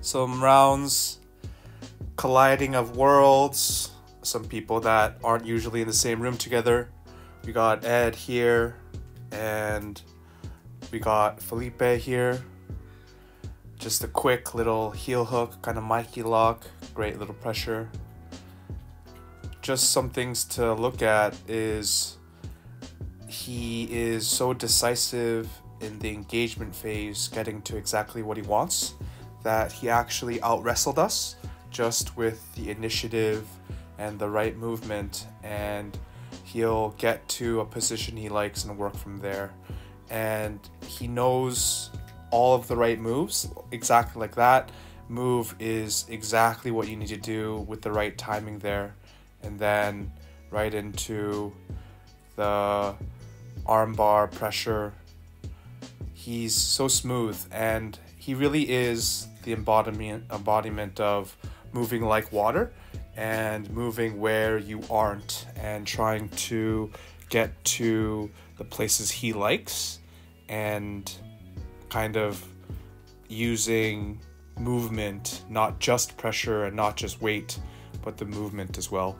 Some rounds, colliding of worlds, some people that aren't usually in the same room together. We got Ed here, and we got Felipe here. Just a quick little heel hook, kind of Mikey lock, great little pressure. Just some things to look at is he is so decisive in the engagement phase, getting to exactly what he wants, that he actually out-wrestled us just with the initiative and the right movement, and he'll get to a position he likes and work from there. And he knows all of the right moves, exactly like that. Move is exactly what you need to do with the right timing there, and then right into the armbar pressure. He's so smooth, and he really is the embodiment of moving like water and moving where you aren't and trying to get to the places he likes and kind of using movement, not just pressure and not just weight, but the movement as well.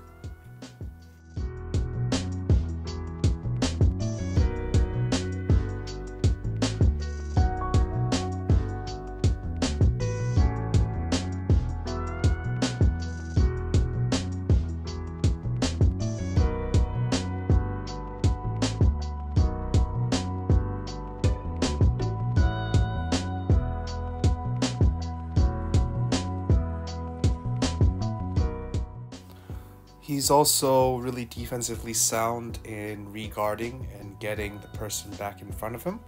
He's also really defensively sound in regarding and getting the person back in front of him.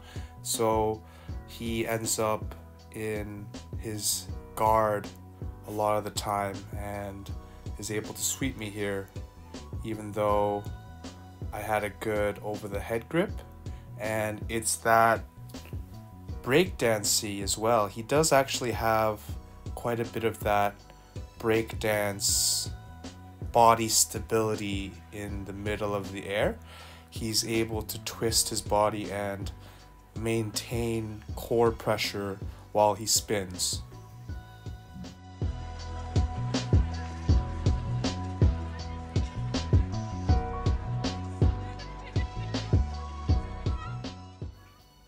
So he ends up in his guard a lot of the time and is able to sweep me here, even though I had a good over the head grip. And it's that breakdancey as well. He does actually have quite a bit of that breakdance body stability in the middle of the air. He's able to twist his body and maintain core pressure while he spins.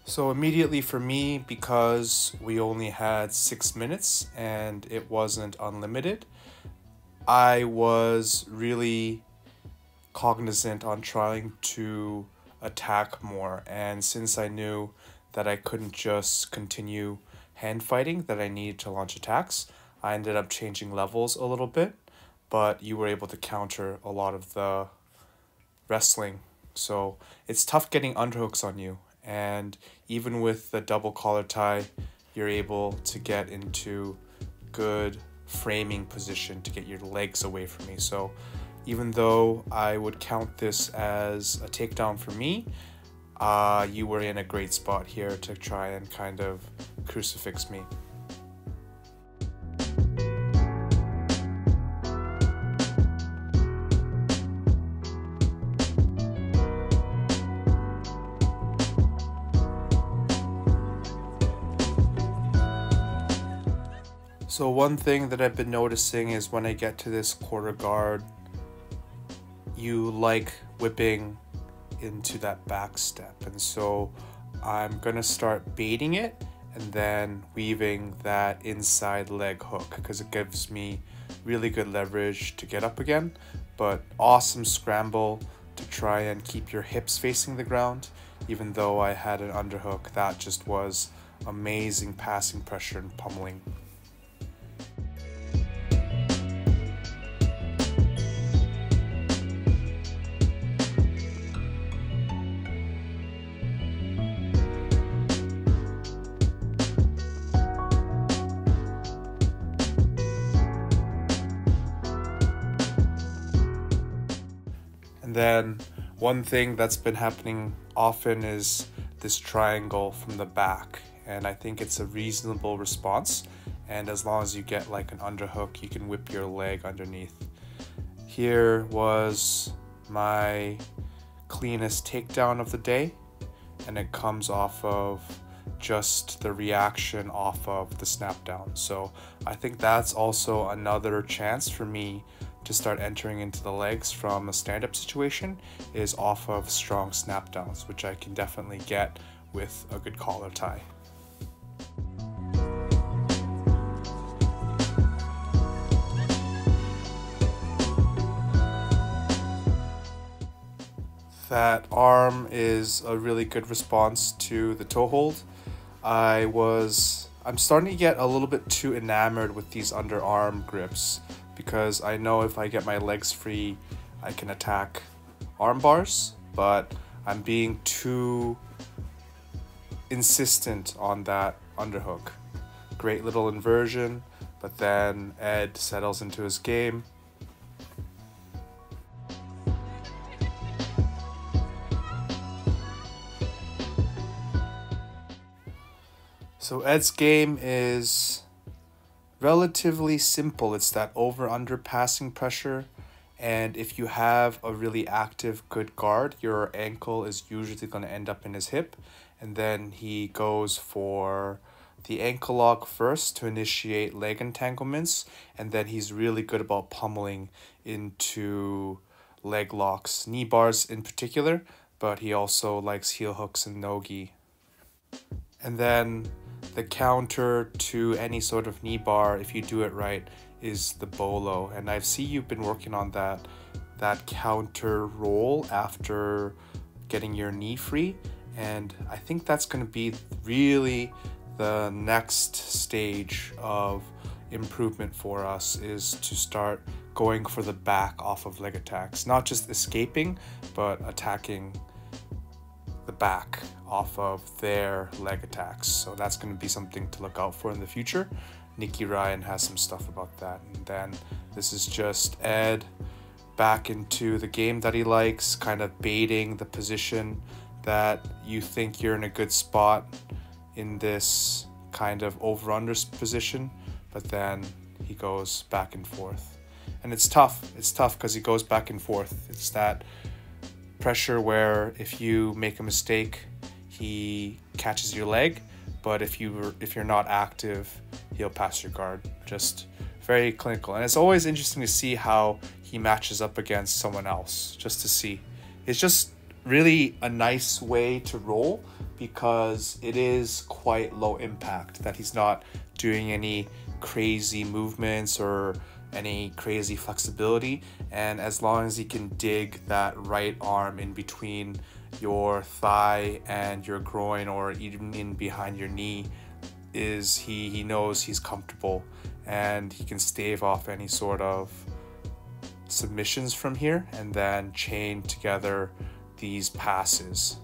So immediately for me, because we only had 6 minutes and it wasn't unlimited, I was really cognizant on trying to attack more, and since I knew that I couldn't just continue hand fighting, that I needed to launch attacks, I ended up changing levels a little bit, but you were able to counter a lot of the wrestling. So it's tough getting underhooks on you, and even with the double collar tie, you're able to get into good framing position to get your legs away from me. So even though I would count this as a takedown for me, you were in a great spot here to try and kind of crucifix me. So one thing that I've been noticing is when I get to this quarter guard, you like whipping into that back step. And so I'm gonna start baiting it and then weaving that inside leg hook because it gives me really good leverage to get up again, but awesome scramble to try and keep your hips facing the ground. Even though I had an underhook, that just was amazing passing pressure and pummeling. And then one thing that's been happening often is this triangle from the back, and I think it's a reasonable response, and as long as you get like an underhook, you can whip your leg underneath. Here was my cleanest takedown of the day, and it comes off of just the reaction off of the snap down. So I think that's also another chance for me to start entering into the legs from a stand-up situation, is off of strong snap downs, which I can definitely get with a good collar tie. That arm is a really good response to the toe hold. I'm starting to get a little bit too enamored with these underarm grips, because I know if I get my legs free, I can attack arm bars, but I'm being too insistent on that underhook. Great little inversion, but then Ed settles into his game. So Ed's game is relatively simple. It's that over-under passing pressure, and if you have a really active good guard, your ankle is usually going to end up in his hip, and then he goes for the ankle lock first to initiate leg entanglements, and then he's really good about pummeling into leg locks, knee bars in particular, but he also likes heel hooks and no-gi. And then the counter to any sort of knee bar, if you do it right, is the bolo. And I see you've been working on that counter roll after getting your knee free. And I think that's going to be really the next stage of improvement for us, is to start going for the back off of leg attacks. Not just escaping, but attacking the back off of their leg attacks. So that's going to be something to look out for in the future. Nikki Ryan has some stuff about that. And then this is just Ed back into the game that he likes, kind of baiting the position that you think you're in a good spot in this kind of over-under position, but then he goes back and forth. And it's tough. It's tough because he goes back and forth. It's that pressure where if you make a mistake, he catches your leg, but if you're not active, he'll pass your guard. Just very clinical. And it's always interesting to see how he matches up against someone else, just to see. It's just really a nice way to roll, because it is quite low impact, that he's not doing any crazy movements or any crazy flexibility, and as long as he can dig that right arm in between your thigh and your groin, or even in behind your knee, is he knows he's comfortable, and he can stave off any sort of submissions from here and then chain together these passes.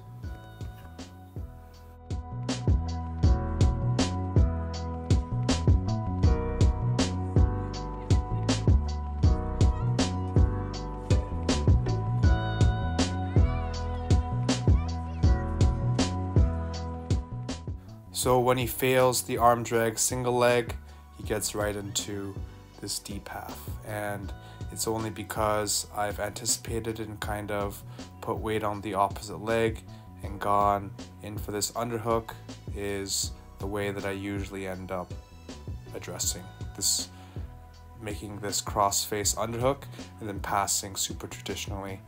So when he fails the arm drag single leg, he gets right into this deep half. And it's only because I've anticipated and kind of put weight on the opposite leg and gone in for this underhook is the way that I usually end up addressing this, making this cross-face underhook and then passing super traditionally.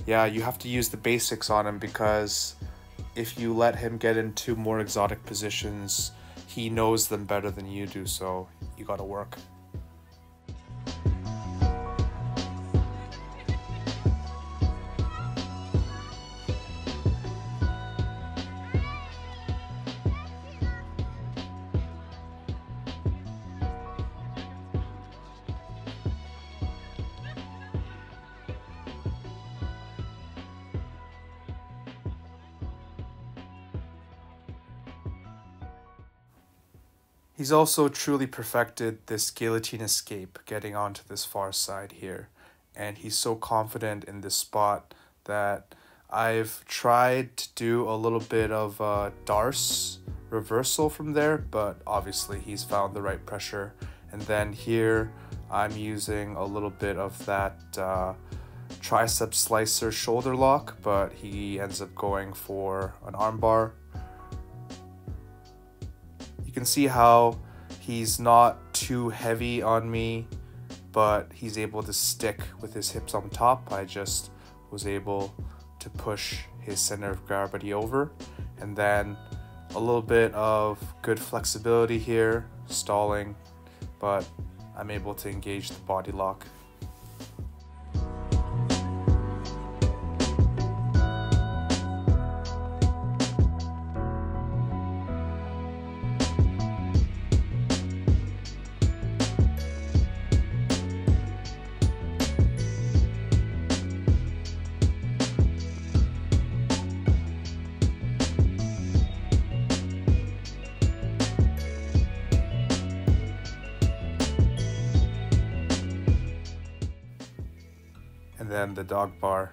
Yeah, you have to use the basics on him, because if you let him get into more exotic positions, he knows them better than you do, so you gotta work. He's also truly perfected this guillotine escape, getting onto this far side here. And he's so confident in this spot that I've tried to do a little bit of a Darce reversal from there, but obviously he's found the right pressure. And then here I'm using a little bit of that tricep slicer shoulder lock, but he ends up going for an armbar. can see how he's not too heavy on me, but he's able to stick with his hips on top. I just was able to push his center of gravity over, and then a little bit of good flexibility here, stalling, but I'm able to engage the body lock. And then the dog bar.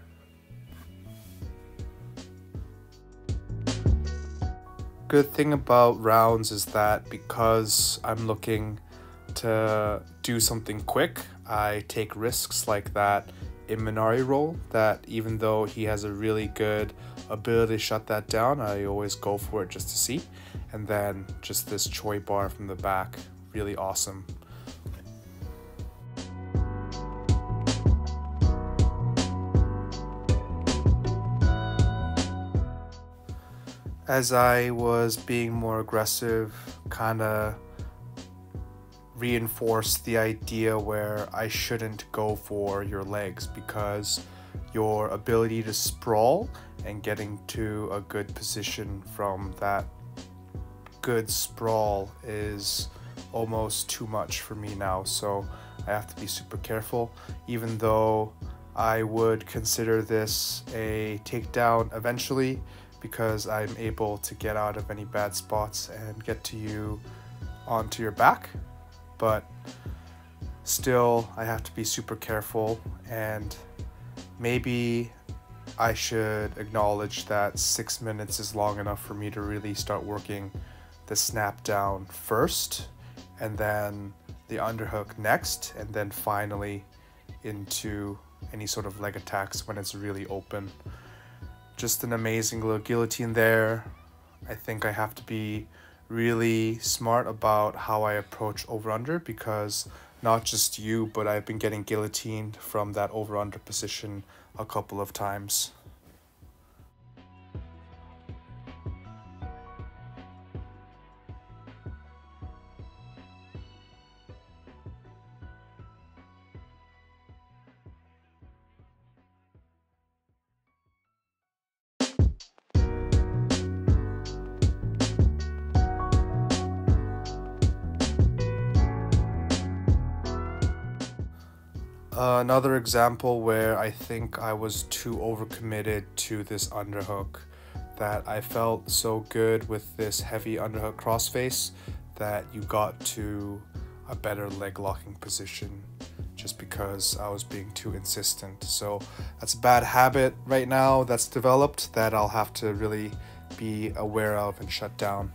Good thing about rounds is that because I'm looking to do something quick, I take risks like that Imanari roll, that even though he has a really good ability to shut that down, I always go for it just to see. And then just this Choi bar from the back, really awesome. As I was being more aggressive, kind of reinforced the idea where I shouldn't go for your legs, because your ability to sprawl and getting to a good position from that good sprawl is almost too much for me now, so I have to be super careful. Even though I would consider this a takedown eventually, because I'm able to get out of any bad spots and get to you onto your back, but still I have to be super careful, and maybe I should acknowledge that 6 minutes is long enough for me to really start working the snap down first, and then the underhook next, and then finally into any sort of leg attacks when it's really open. Just an amazing little guillotine there. I think I have to be really smart about how I approach over-under, because not just you, but I've been getting guillotined from that over-under position a couple of times. Another example where I think I was too overcommitted to this underhook, that I felt so good with this heavy underhook crossface that you got to a better leg locking position just because I was being too insistent. So that's a bad habit right now that's developed that I'll have to really be aware of and shut down.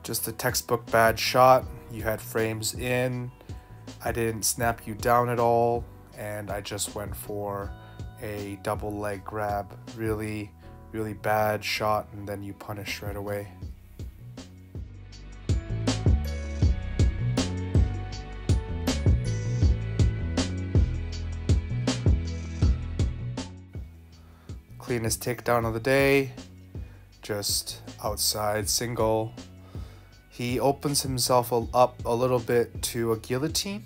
Just a textbook bad shot. You had frames in, I didn't snap you down at all, and I just went for a double leg grab. Really bad shot, and then you punish right away. Cleanest takedown of the day, just outside single. He opens himself up a little bit to a guillotine,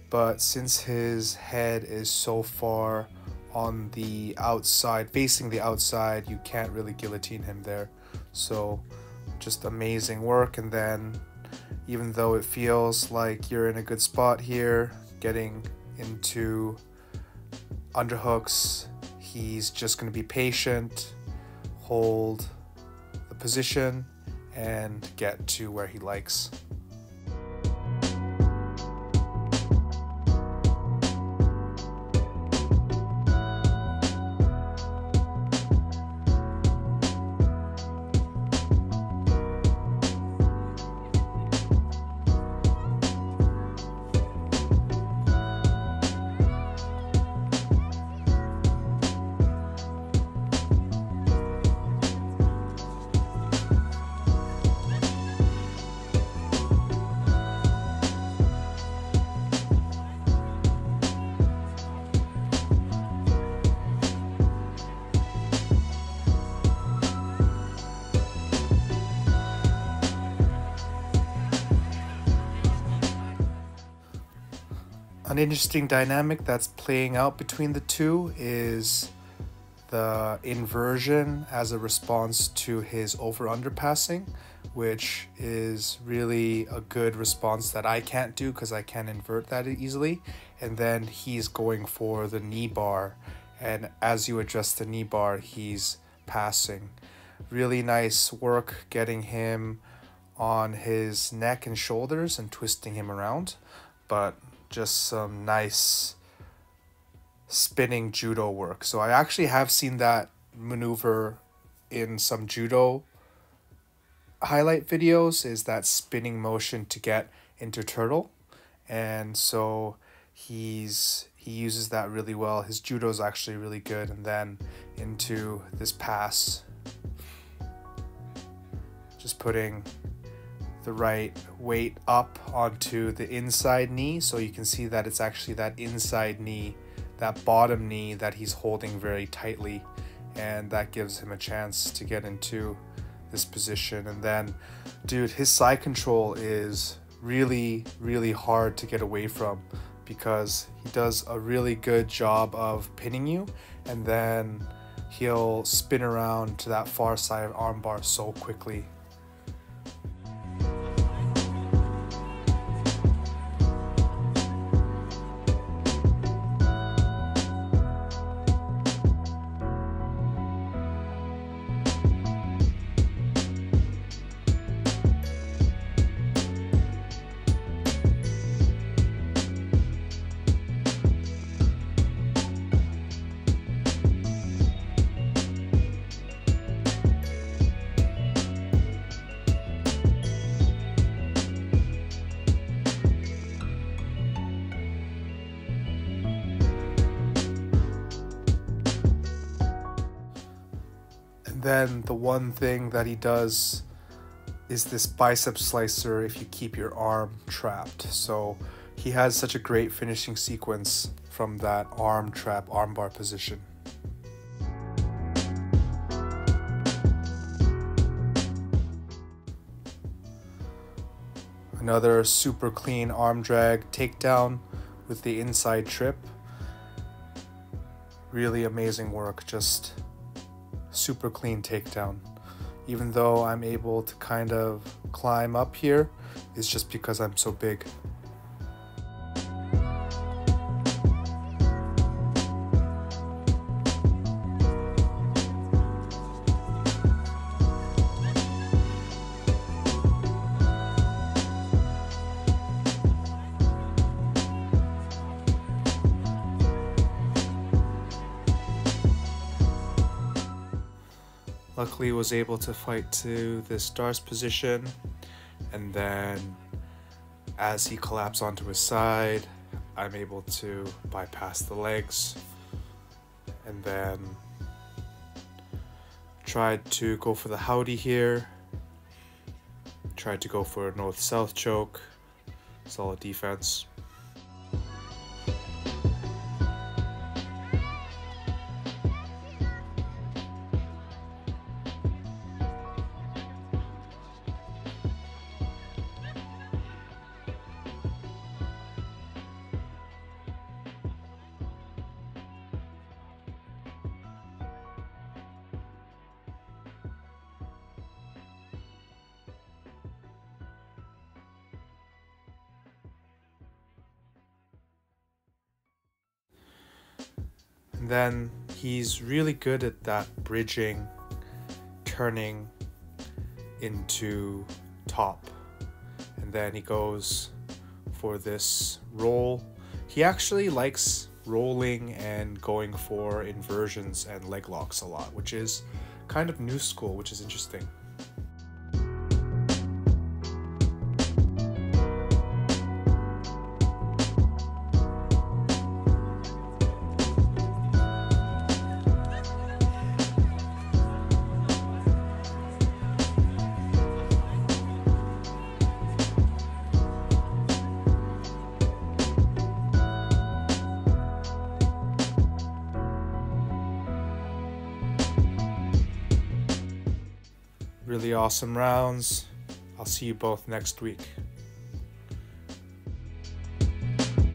but since his head is so far on the outside, facing the outside, you can't really guillotine him there. So just amazing work. And then even though it feels like you're in a good spot here, getting into underhooks, he's just going to be patient, hold the position, and get to where he likes. An interesting dynamic that's playing out between the two is the inversion as a response to his over-under passing, which is really a good response that I can't do because I can't invert that easily. And then he's going for the knee bar, and as you adjust the knee bar, he's passing. Really nice work getting him on his neck and shoulders and twisting him around, but just some nice spinning judo work. So I actually have seen that maneuver in some judo highlight videos, is that spinning motion to get into turtle. And so he uses that really well. His judo is actually really good. And then into this pass, just putting the right weight up onto the inside knee, so you can see that it's actually that inside knee, that bottom knee, that he's holding very tightly, and that gives him a chance to get into this position. And then, dude, his side control is really, really hard to get away from, because he does a really good job of pinning you, and then he'll spin around to that far side of armbar so quickly. Then the one thing that he does is this bicep slicer if you keep your arm trapped. So he has such a great finishing sequence from that arm trap armbar position. Another super clean arm drag takedown with the inside trip. Really amazing work, just super clean takedown. Even though I'm able to kind of climb up here, it's just because I'm so big. Luckily was able to fight to the stars position, and then as he collapsed onto his side, I'm able to bypass the legs, and then tried to go for the howdy here, tried to go for a north-south choke, solid defense. And then he's really good at that bridging, turning into top. And then he goes for this roll. He actually likes rolling and going for inversions and leg locks a lot, which is kind of new school, which is interesting. Really awesome rounds. I'll see you both next week.